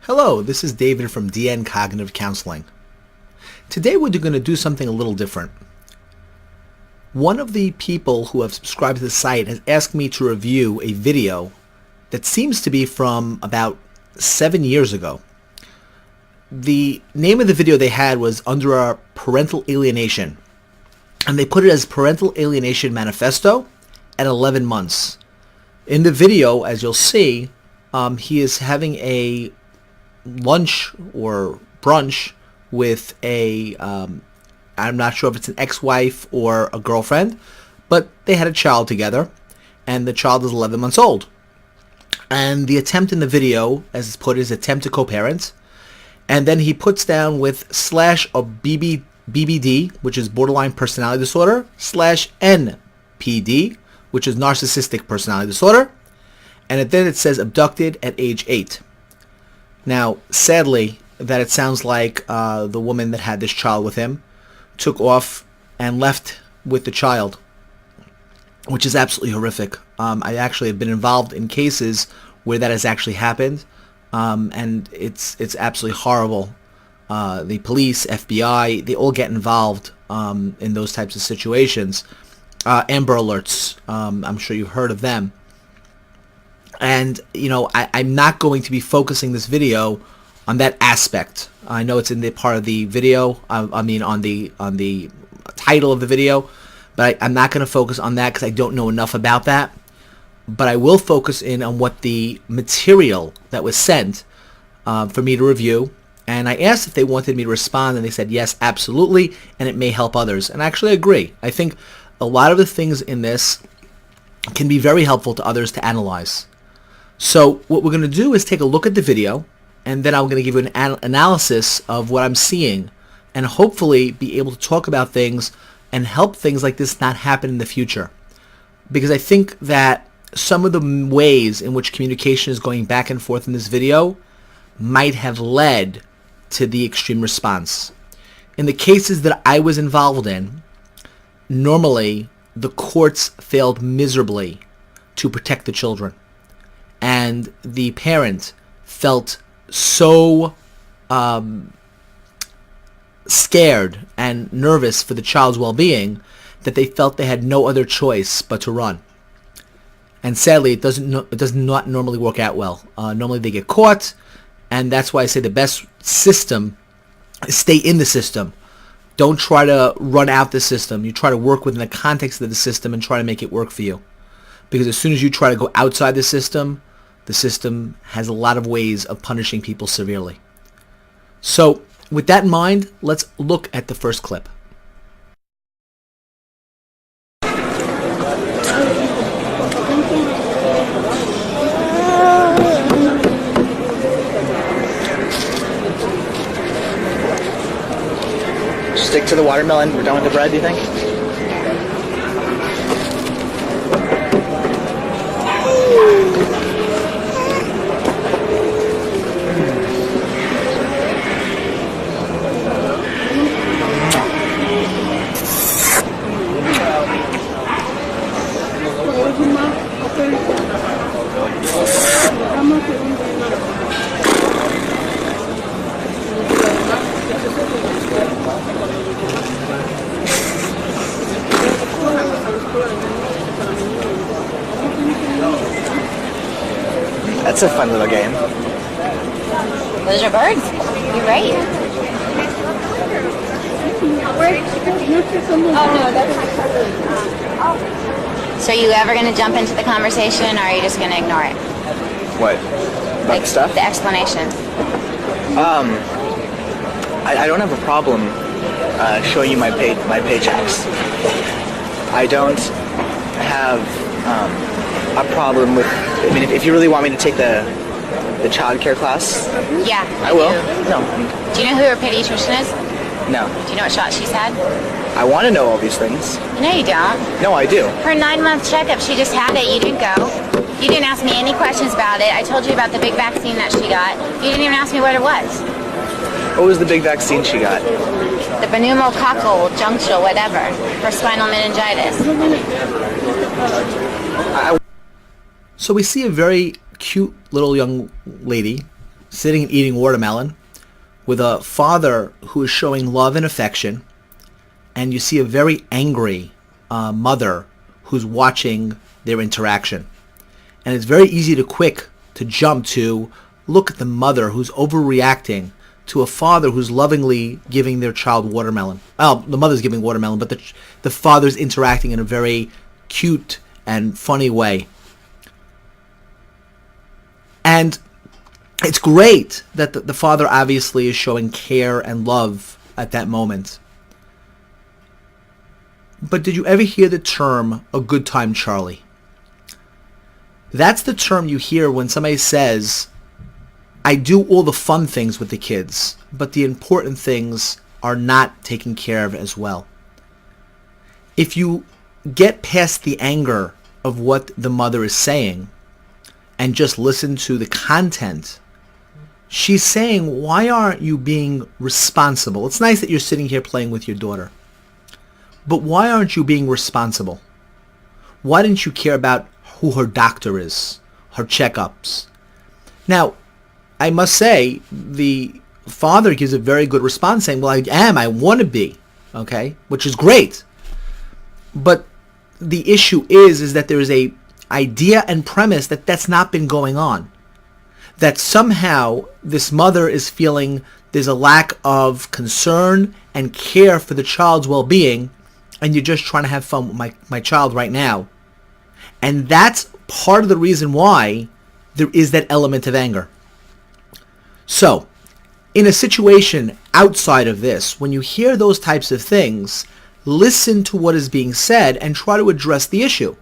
Hello, this is David from DN Cognitive Counseling. Today we're going to do something a little different. One of the people who have subscribed to the site has asked me to review a video that seems to be from about 7 years ago. The name of the video they had was under our parental alienation, and they put it as Parental Alienation Manifesto at 11 months. In the video, as you'll see, he is having a lunch or brunch with a I'm not sure if it's an ex-wife or a girlfriend, but they had a child together, and the child is 11 months old. And the attempt in the video, as it's put, is attempt to co-parent, and then he puts down with / or BBD, which is borderline personality disorder, / NPD, which is narcissistic personality disorder, and then it says abducted at age 8. Now, sadly, that it sounds like the woman that had this child with him took off and left with the child, which is absolutely horrific. I actually have been involved in cases where that has actually happened, and it's absolutely horrible. The police, FBI, they all get involved in those types of situations. Amber Alerts, I'm sure you've heard of them. And, you know, I'm not going to be focusing this video on that aspect. I know it's in the part of the video, on the title of the video, but I'm not going to focus on that because I don't know enough about that. But I will focus in on what the material that was sent for me to review. And I asked if they wanted me to respond, and they said yes, absolutely, and it may help others. And I actually agree. I think a lot of the things in this can be very helpful to others to analyze. So what we're going to do is take a look at the video, and then I'm going to give you an analysis of what I'm seeing, and hopefully be able to talk about things and help things like this not happen in the future. Because I think that some of the ways in which communication is going back and forth in this video might have led to the extreme response. In the cases that I was involved in, normally the courts failed miserably to protect the children. And the parent felt so scared and nervous for the child's well-being that they felt they had no other choice but to run. And sadly, it does not normally work out well. Normally they get caught, and that's why I say the best system is stay in the system. Don't try to run out the system. You try to work within the context of the system and try to make it work for you. Because as soon as you try to go outside the system has a lot of ways of punishing people severely. So with that in mind, let's look at the first clip. Stick to the watermelon. We're done with the bread, do you think? That's a fun little game. Those are birds. You're right. So are you ever going to jump into the conversation, or are you just going to ignore it? What? About the stuff? The explanation. I don't have a problem showing you my paychecks. I don't have a problem with. I mean, if you really want me to take the child care class, Yeah. I will. No. Do you know who her pediatrician is? No. Do you know what shot she's had? I want to know all these things. No, you don't. No, I do. Her 9-month checkup, she just had it. You didn't go. You didn't ask me any questions about it. I told you about the big vaccine that she got. You didn't even ask me what it was. What was the big vaccine she got? The pneumococcal junctional whatever for spinal meningitis. So we see a very cute little young lady sitting and eating watermelon with a father who is showing love and affection, and you see a very angry mother who's watching their interaction. And it's very easy to jump to look at the mother who's overreacting to a father who's lovingly giving their child watermelon. Well, the mother's giving watermelon, but the father's interacting in a very cute and funny way. And it's great that the father obviously is showing care and love at that moment. But did you ever hear the term, a good time Charlie? That's the term you hear when somebody says, I do all the fun things with the kids, but the important things are not taken care of as well. If you get past the anger of what the mother is saying and just listen to the content, she's saying, why aren't you being responsible? It's nice that you're sitting here playing with your daughter, but why aren't you being responsible? Why didn't you care about who her doctor is, her checkups? Now, I must say, the father gives a very good response saying, well, I want to be, okay, which is great. But the issue is that there is a idea and premise that that's not been going on. That somehow this mother is feeling there's a lack of concern and care for the child's well-being, and you're just trying to have fun with my child right now. And that's part of the reason why there is that element of anger. So, in a situation outside of this, when you hear those types of things, listen to what is being said and try to address the issue.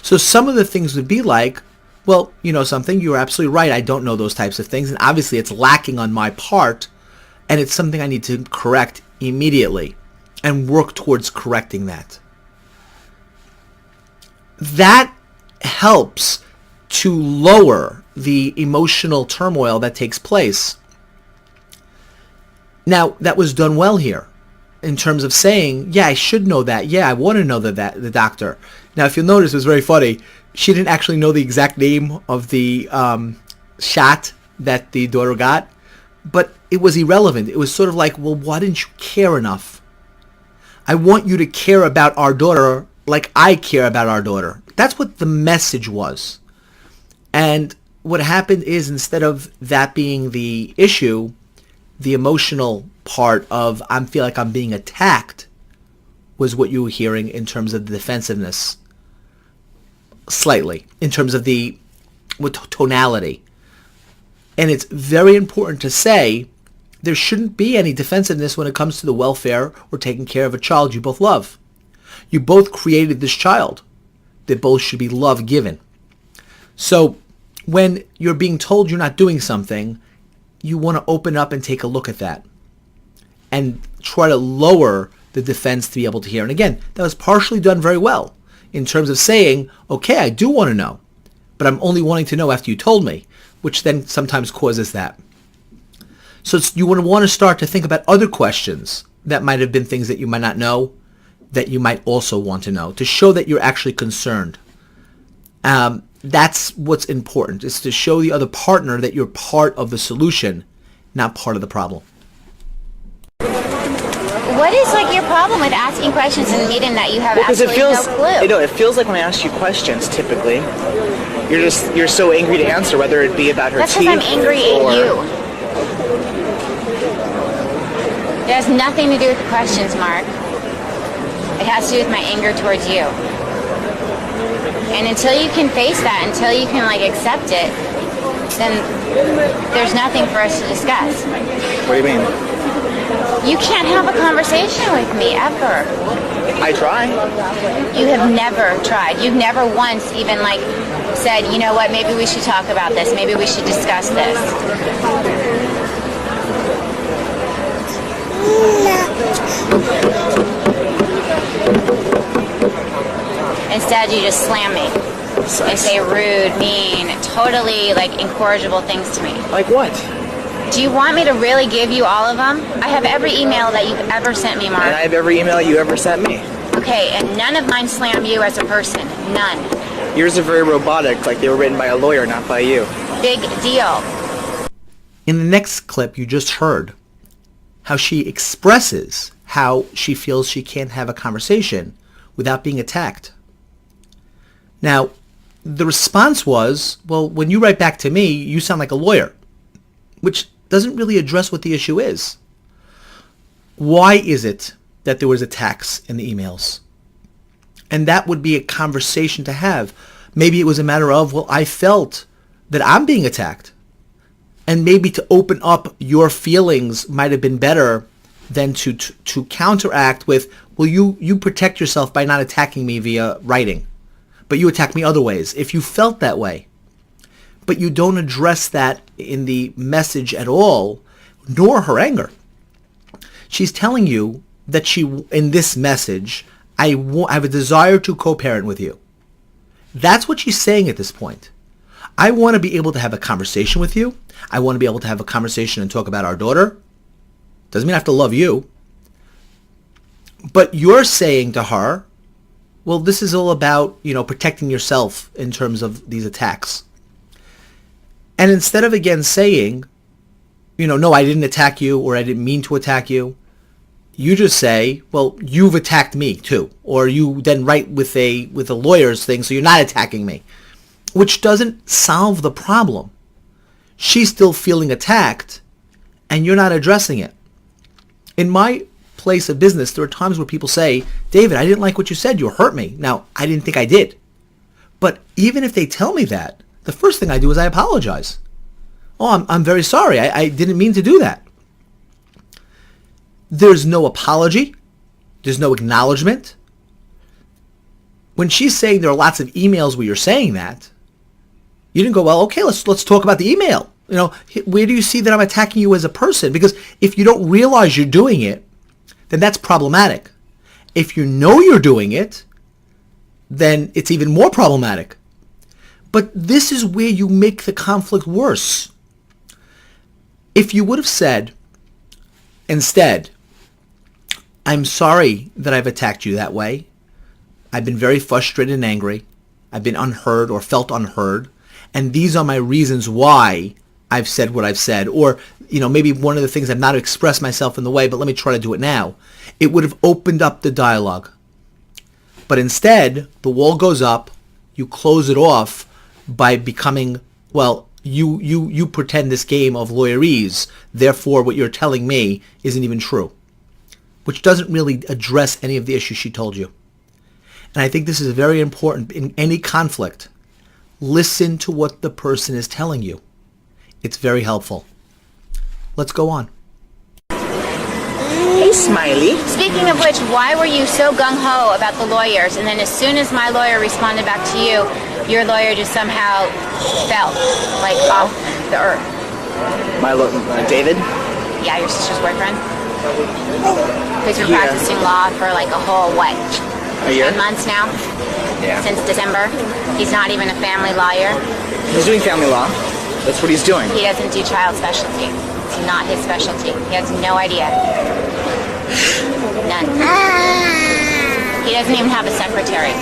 So some of the things would be like, well, you know something, you're absolutely right, I don't know those types of things, and obviously it's lacking on my part, and it's something I need to correct immediately and work towards correcting that. That helps to lower the emotional turmoil that takes place. Now, that was done well here in terms of saying, yeah, I should know that. Yeah, I want to know the doctor. Now, if you'll notice, it was very funny. She didn't actually know the exact name of the shot that the daughter got, but it was irrelevant. It was sort of like, well, why didn't you care enough? I want you to care about our daughter like I care about our daughter. That's what the message was. And what happened is, instead of that being the issue, the emotional part of I feel like I'm being attacked was what you were hearing in terms of the defensiveness, slightly, in terms of the tonality. And it's very important to say there shouldn't be any defensiveness when it comes to the welfare or taking care of a child you both love. You both created this child. They both should be love given. So when you're being told you're not doing something, you want to open up and take a look at that and try to lower the defense to be able to hear. And again, that was partially done very well in terms of saying, okay, I do want to know, but I'm only wanting to know after you told me, which then sometimes causes that. So you want to start to think about other questions that might have been things that you might not know, that you might also want to know, to show that you're actually concerned. That's what's important, is to show the other partner that you're part of the solution, not part of the problem. What is like your problem with asking questions in a meeting that you have absolutely no clue? You know, it feels like when I ask you questions, typically, you're so angry to answer, whether it be about her That's teeth. because I'm angry at you. It has nothing to do with the questions, Mark. It has to do with my anger towards you. And until you can face that, until you can like accept it, then there's nothing for us to discuss. What do you mean? You can't have a conversation with me ever. I try. You have never tried. You've never once even like said, you know what, maybe we should talk about this. Maybe we should discuss this. Instead, you just slam me and say rude, mean, totally like incorrigible things to me. Like what? Do you want me to really give you all of them? I have every email that you've ever sent me, Mark. And I have every email you ever sent me. Okay, and none of mine slam you as a person. None. Yours are very robotic, like they were written by a lawyer, not by you. Big deal. In the next clip, you just heard how she expresses how she feels she can't have a conversation without being attacked. Now, the response was, well, when you write back to me, you sound like a lawyer, which doesn't really address what the issue is. Why is it that there was attacks in the emails? And that would be a conversation to have. Maybe it was a matter of, well, I felt that I'm being attacked. And maybe to open up your feelings might have been better than to counteract with, well, you protect yourself by not attacking me via writing, but you attack me other ways. If you felt that way, but you don't address that in the message at all, nor her anger. She's telling you that in this message, I have a desire to co-parent with you. That's what she's saying at this point. I want to be able to have a conversation with you. I want to be able to have a conversation and talk about our daughter. Doesn't mean I have to love you. But you're saying to her, well, this is all about, protecting yourself in terms of these attacks. And instead of again saying, no, I didn't attack you or I didn't mean to attack you, you just say, well, you've attacked me too. Or you then write with a lawyer's thing, so you're not attacking me, which doesn't solve the problem. She's still feeling attacked and you're not addressing it. In my place of business, there are times where people say, David, I didn't like what you said. You hurt me. Now, I didn't think I did. But even if they tell me that, the first thing I do is I apologize. Oh, I'm very sorry. I didn't mean to do that. There's no apology. There's no acknowledgement. When she's saying there are lots of emails where you're saying that, you didn't go, well, okay, let's talk about the email. Where do you see that I'm attacking you as a person? Because if you don't realize you're doing it, then that's problematic. If you know you're doing it, then it's even more problematic. But this is where you make the conflict worse. If you would have said, instead, I'm sorry that I've attacked you that way. I've been very frustrated and angry. I've been unheard or felt unheard. And these are my reasons why I've said what I've said. Or, maybe one of the things I've not expressed myself in the way, but let me try to do it now. It would have opened up the dialogue. But instead, the wall goes up. You close it off by becoming, well, you pretend this game of lawyerese. Therefore, what you're telling me isn't even true, which doesn't really address any of the issues she told you. And I think this is very important in any conflict. Listen to what the person is telling you. It's very helpful. Let's go on. Hey, Smiley. Speaking of which, why were you so gung-ho about the lawyers, and then as soon as my lawyer responded back to you, your lawyer just somehow fell, like off the earth? David? Yeah, your sister's boyfriend? Who's been practicing law for like a whole, what, a year? 10 months now? Yeah. Since December. He's not even a family lawyer. He's doing family law. That's what he's doing. He doesn't do child specialty. It's not his specialty. He has no idea. None. He doesn't even have a secretary.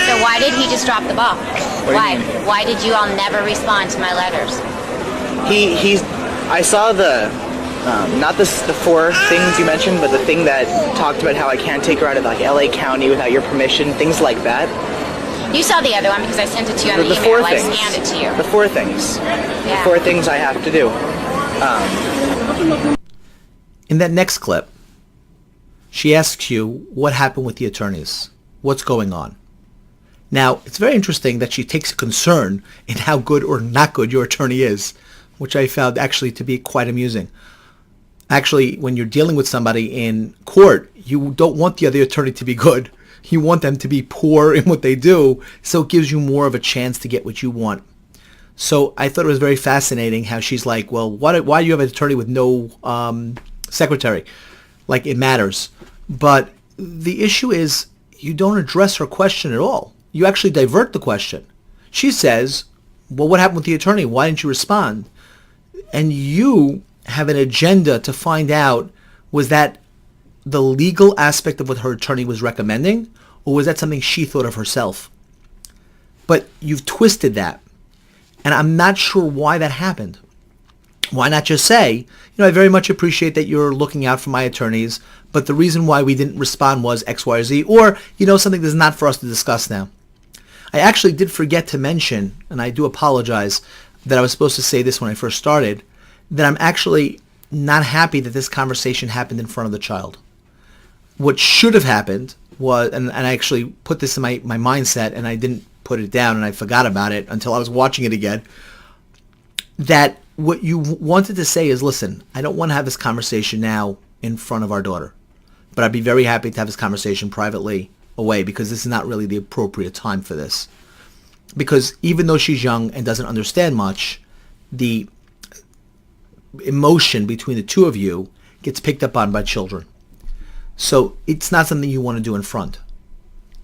So why did he just drop the ball? Why? Why did you all never respond to my letters? I saw not the four things you mentioned, but the thing that talked about how I can't take her out of like LA County without your permission, things like that. You saw the other one because I sent it to you on the email. Four I things. scanned it to you. The four things. Yeah. The four things I have to do. In that next clip, she asks you what happened with the attorneys. What's going on? Now, it's very interesting that she takes a concern in how good or not good your attorney is, which I found actually to be quite amusing. Actually, when you're dealing with somebody in court, you don't want the other attorney to be good. You want them to be poor in what they do, so it gives you more of a chance to get what you want. So I thought it was very fascinating how she's like, well, why do you have an attorney with no secretary? Like, it matters. But the issue is you don't address her question at all. You actually divert the question. She says, well, what happened with the attorney? Why didn't you respond? And you have an agenda to find out, was that the legal aspect of what her attorney was recommending, or was that something she thought of herself? But you've twisted that, and I'm not sure why that happened. Why not just say, I very much appreciate that you're looking out for my attorneys, but the reason why we didn't respond was X, Y, or Z, or, something that's not for us to discuss now. I actually did forget to mention, and I do apologize that I was supposed to say this when I first started, that I'm actually not happy that this conversation happened in front of the child. What should have happened was, and I actually put this in my mindset, and I didn't put it down, and I forgot about it until I was watching it again, that what you wanted to say is, listen, I don't want to have this conversation now in front of our daughter, but I'd be very happy to have this conversation privately away, because this is not really the appropriate time for this. Because even though she's young and doesn't understand much, the emotion between the two of you gets picked up on by children. So it's not something you want to do in front.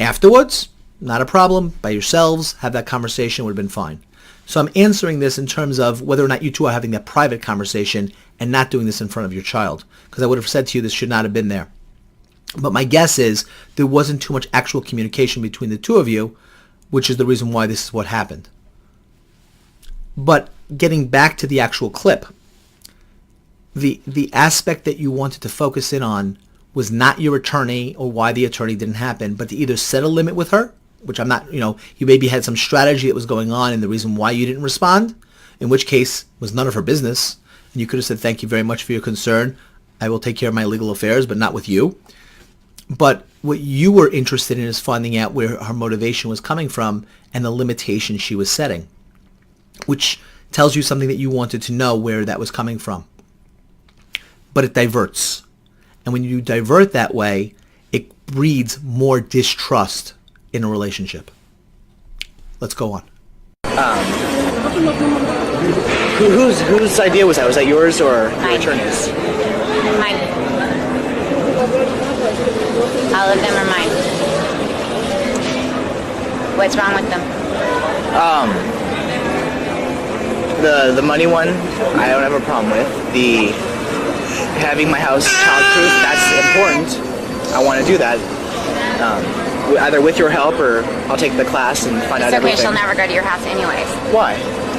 Afterwards, not a problem. By yourselves, have that conversation, would have been fine. So I'm answering this in terms of whether or not you two are having that private conversation and not doing this in front of your child. Because I would have said to you this should not have been there. But my guess is there wasn't too much actual communication between the two of you, which is the reason why this is what happened. But getting back to the actual clip, the aspect that you wanted to focus in on was not your attorney or why the attorney didn't happen, but to either set a limit with her, which I'm not, you maybe had some strategy that was going on and the reason why you didn't respond, in which case was none of her business. And you could have said, thank you very much for your concern. I will take care of my legal affairs, but not with you. But what you were interested in is finding out where her motivation was coming from and the limitations she was setting, which tells you something that you wanted to know where that was coming from. But it diverts. And when you divert that way, it breeds more distrust in a relationship. Let's go on. Whose idea was that? Was that yours or your attorney's? Mine. All of them are mine. What's wrong with them? The money one, I don't have a problem with. The having my house childproof, that's important. I want to do that. Either with your help or I'll take the class and find out everything. It's okay, she'll never go to your house anyways. Why?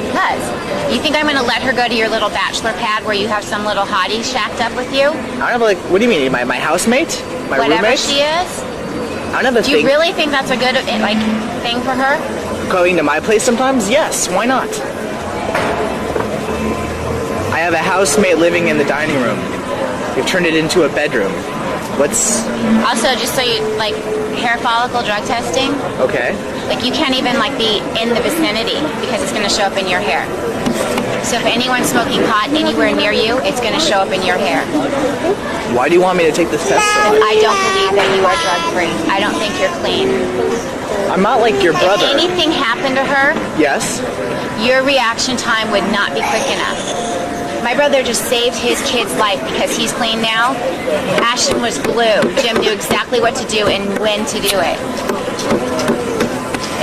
Because. You think I'm going to let her go to your little bachelor pad where you have some little hottie shacked up with you? I don't have, what do you mean? My housemate? My Whatever roommate? she is? I don't have a Do you really think that's a good, thing for her? Going to my place sometimes? Yes, why not? I have a housemate living in the dining room. We've turned it into a bedroom. Also, just so you, hair follicle drug testing. Okay. You can't even, be in the vicinity because it's going to show up in your hair. So if anyone's smoking pot anywhere near you, it's going to show up in your hair. Why do you want me to take this test? I don't believe that you are drug-free. I don't think you're clean. I'm not like your brother. If anything happened to her, yes, your reaction time would not be quick enough. My brother just saved his kid's life because he's clean now. Ashton was blue. Jim knew exactly what to do and when to do it.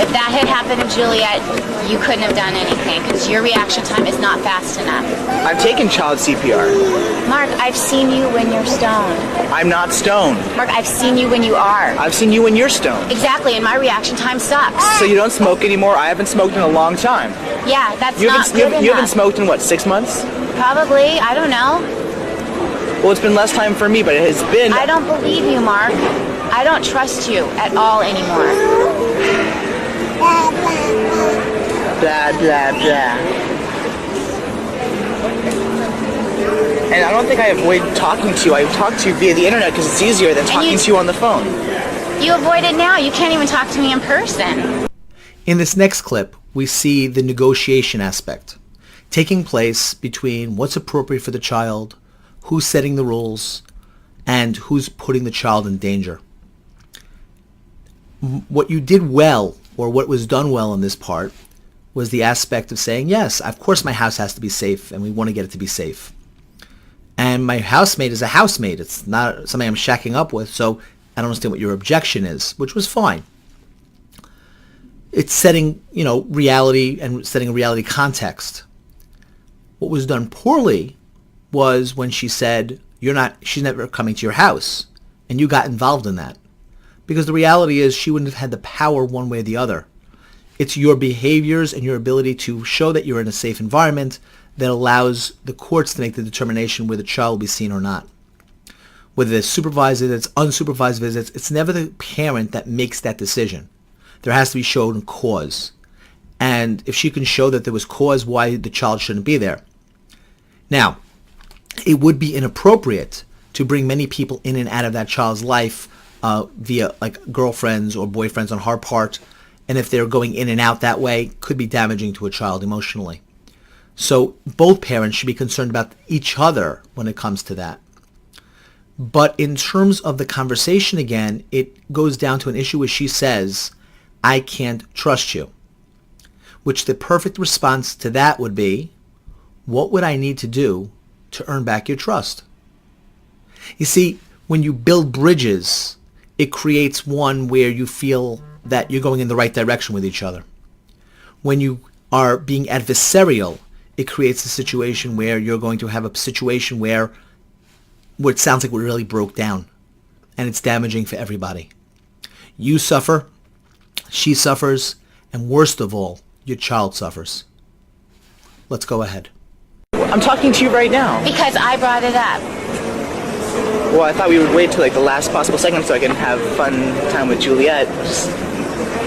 If that had happened to Juliet, you couldn't have done anything because your reaction time is not fast enough. I've taken child CPR. Mark, I've seen you when you're stoned. I'm not stoned. Mark, I've seen you when you are. I've seen you when you're stoned. Exactly, and my reaction time sucks. So you don't smoke anymore? I haven't smoked in a long time. Yeah, that's not good enough. You haven't smoked in, 6 months? Probably, I don't know. Well, it's been less time for me, but it has been... I don't believe you, Mark. I don't trust you at all anymore. Blah, blah, blah. And I don't think I avoid talking to you. I talk to you via the internet because it's easier than talking to you on the phone. You avoid it now. You can't even talk to me in person. In this next clip, we see the negotiation aspect taking place between what's appropriate for the child, who's setting the rules, and who's putting the child in danger. What you did well, or what was done well in this part, was the aspect of saying, yes, of course my house has to be safe, and we want to get it to be safe. And my housemate is a housemate. It's not somebody I'm shacking up with, so I don't understand what your objection is, which was fine. It's setting, reality and setting a reality context. What was done poorly was when she said, she's never coming to your house, and you got involved in that. because the reality is she wouldn't have had the power one way or the other. It's your behaviors and your ability to show that you're in a safe environment that allows the courts to make the determination whether the child will be seen or not. Whether it's supervised visits, unsupervised visits, it's never the parent that makes that decision. There has to be shown cause. And if she can show that there was cause why the child shouldn't be there. Now, it would be inappropriate to bring many people in and out of that child's life via like girlfriends or boyfriends on her part. And if they're going in and out that way, could be damaging to a child emotionally. So both parents should be concerned about each other when it comes to that. But in terms of the conversation again, it goes down to an issue where she says, I can't trust you. Which the perfect response to that would be, what would I need to do to earn back your trust? You see, when you build bridges, it creates one where you feel that you're going in the right direction with each other. When you are being adversarial, it creates a situation where you're going to have a situation where it sounds like we really broke down, and it's damaging for everybody. You suffer, she suffers, and worst of all, your child suffers. Let's go ahead. I'm talking to you right now. Because I brought it up. Well, I thought we would wait till like the last possible segment so I can have fun time with Juliet.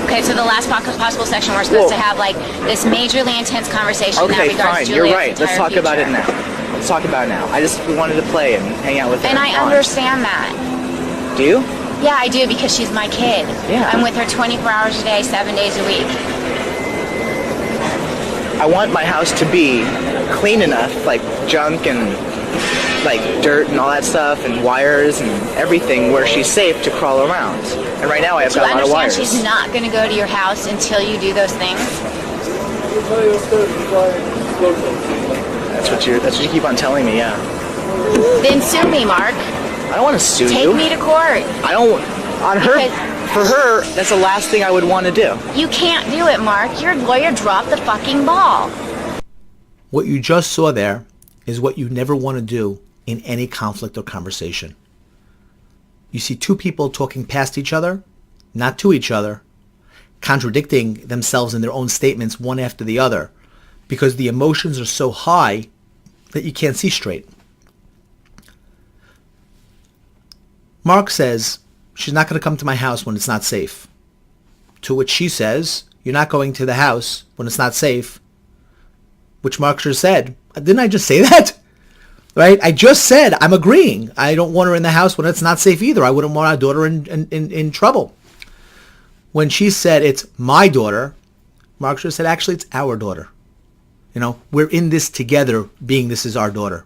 Okay, so the last possible section, we're supposed to have like this majorly intense conversation in that Okay, regards fine. to You're Juliet's right. Let's entire talk about it future. now. Let's talk about it now. I just wanted to play and hang out with her. And I Fine. understand that. Do you? Yeah, I do, because she's my kid. Yeah. I'm with her 24 hours a day, 7 days a week. I want my house to be clean enough, like junk and like dirt and all that stuff and wires and everything, where she's safe to crawl around. And right now I have Do you got a lot of understand wires. she's not going to go to your house until you do those things? That's what you keep on telling me, yeah. Then sue me, Mark. I don't want to sue Take you. me to court. I don't. On her, for her, that's the last thing I would want to do. You can't do it, Mark. Your lawyer dropped the fucking ball. What you just saw there is what you never want to do in any conflict or conversation. You see two people talking past each other, not to each other, contradicting themselves in their own statements one after the other, because the emotions are so high that you can't see straight. Mark says, she's not going to come to my house when it's not safe. To which she says, you're not going to the house when it's not safe. Which Mark just said, didn't I just say that? Right? I just said I'm agreeing. I don't want her in the house when it's not safe either. I wouldn't want our daughter in trouble. When she said it's my daughter, Mark just said, actually, it's our daughter. You know, we're in this together, being this is our daughter.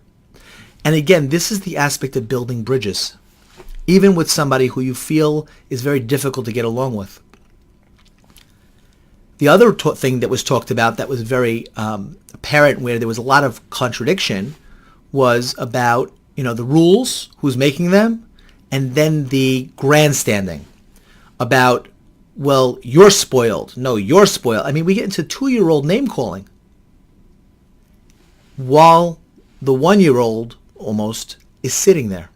And again, this is the aspect of building bridges, even with somebody who you feel is very difficult to get along with. The other thing that was talked about that was very apparent, where there was a lot of contradiction, was about, you know, the rules, who's making them, and then the grandstanding about, well, you're spoiled. No, you're spoiled. I mean, we get into 2-year-old name calling, while the 1-year-old almost is sitting there.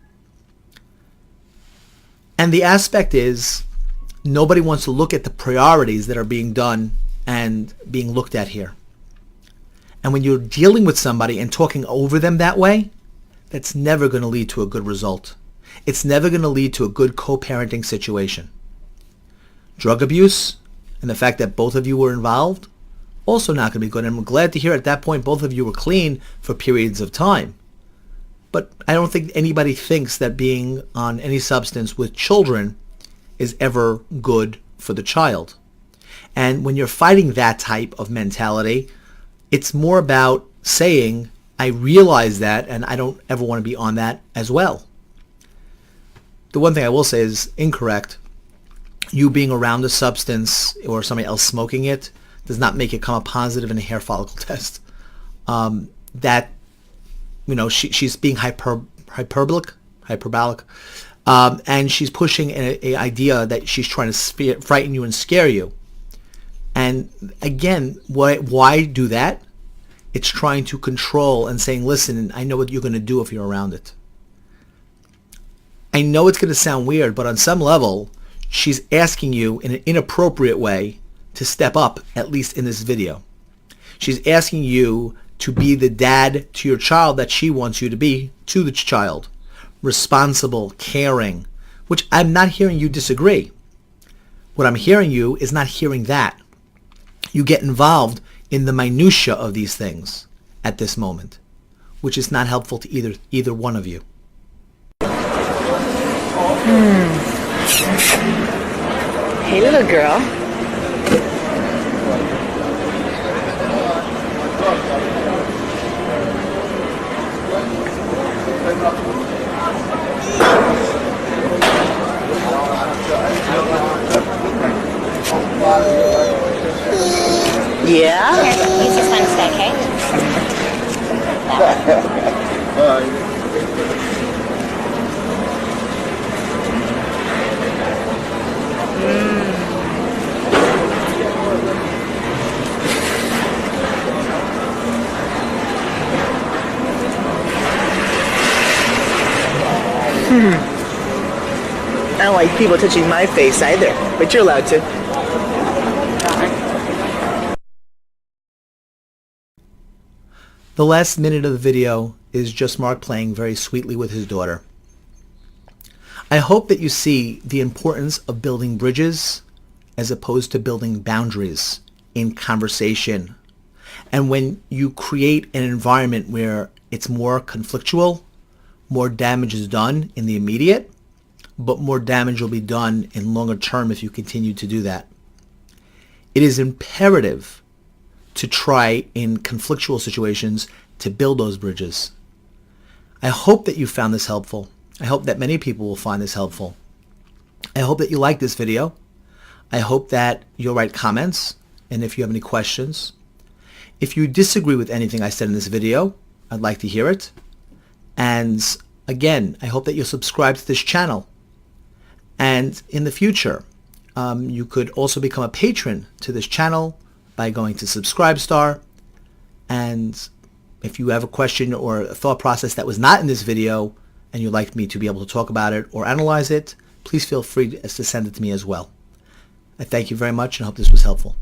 And the aspect is, nobody wants to look at the priorities that are being done and being looked at here. And when you're dealing with somebody and talking over them that way, that's never going to lead to a good result. It's never going to lead to a good co-parenting situation. Drug abuse and the fact that both of you were involved, also not going to be good. And I'm glad to hear at that point both of you were clean for periods of time. But I don't think anybody thinks that being on any substance with children is ever good for the child. And when you're fighting that type of mentality, it's more about saying, I realize that and I don't ever want to be on that as well. The one thing I will say is incorrect. You being around a substance or somebody else smoking it does not make it come a positive in a hair follicle test. That, you know, she's being hyperbolic, and she's pushing an idea that she's trying to frighten you and scare you. And again, why do that? It's trying to control and saying, listen, I know what you're going to do if you're around it. I know it's going to sound weird, but on some level, she's asking you in an inappropriate way to step up, at least in this video. She's asking you to be the dad to your child that she wants you to be to the child. Responsible, caring, which I'm not hearing you disagree. What I'm hearing you is not hearing that. You get involved in the minutia of these things at this moment, which is not helpful to either one of you. Hey, little girl. Yeah? Here, use this one instead, okay? That one. I don't like people touching my face either, but you're allowed to. The last minute of the video is just Mark playing very sweetly with his daughter. I hope that you see the importance of building bridges as opposed to building boundaries in conversation. And when you create an environment where it's more conflictual, more damage is done in the immediate, but more damage will be done in longer term if you continue to do that. It is imperative to try in conflictual situations to build those bridges. I hope that you found this helpful. I hope that many people will find this helpful. I hope that you like this video. I hope that you'll write comments, and if you have any questions. If you disagree with anything I said in this video, I'd like to hear it. And again, I hope that you'll subscribe to this channel. And in the future, you could also become a patron to this channel by going to Subcribe-star. And if you have a question or a thought process that was not in this video and you'd like me to be able to talk about it or analyze it, please feel free to send it to me as well. I thank you very much and hope this was helpful.